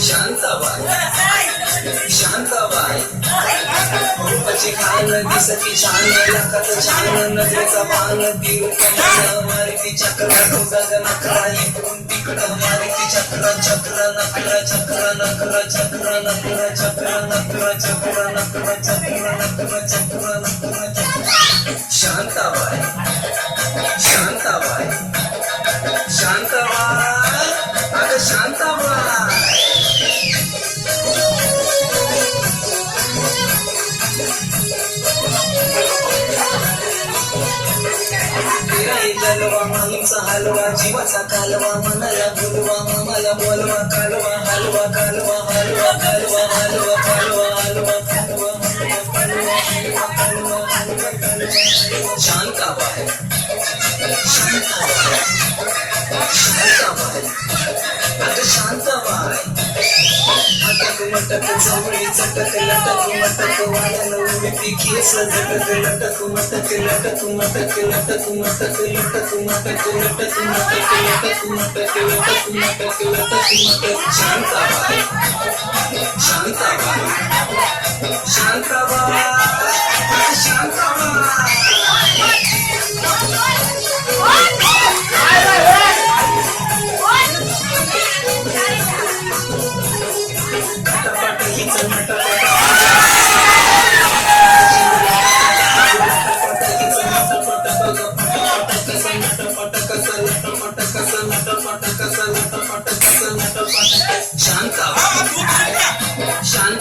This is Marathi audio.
शांताबाई शांताबाई रूपाची खान दिसती छान लाखात छान नजरेचा पान ती रूपमान मारिती चक्र गगन नकरा इकडून तिकडं मारिती चक्र चक्र नकरा चक्र नकरा चक्र नकरा चक्र नकरा चक्र नकरा चक्र नकरा चक्र नकरा चक्र शांताबाई शांताबाई शांताबाई अगं शांताबाई जलवा माहीचा हलवा जीवाचा कालवा मनाला बोलवा मामाला बोलवा कालवा हलवा कालवा हलवा कालवा हलवा कालवा हलवा कालवा हलवा कालवा हलवा कालवा शांताबाई शांताबाई शांताबाई अगं शांताबाई अटक मटक चवळी चटक लटक मटक वाळन उडती केस झटक लटक मटक लटक मटक लटक मटक लटक मटक लटक मटक लटक मटक लटक मटक लटक मटक शांताबाई शांताबाई शांताबाई शांताबाई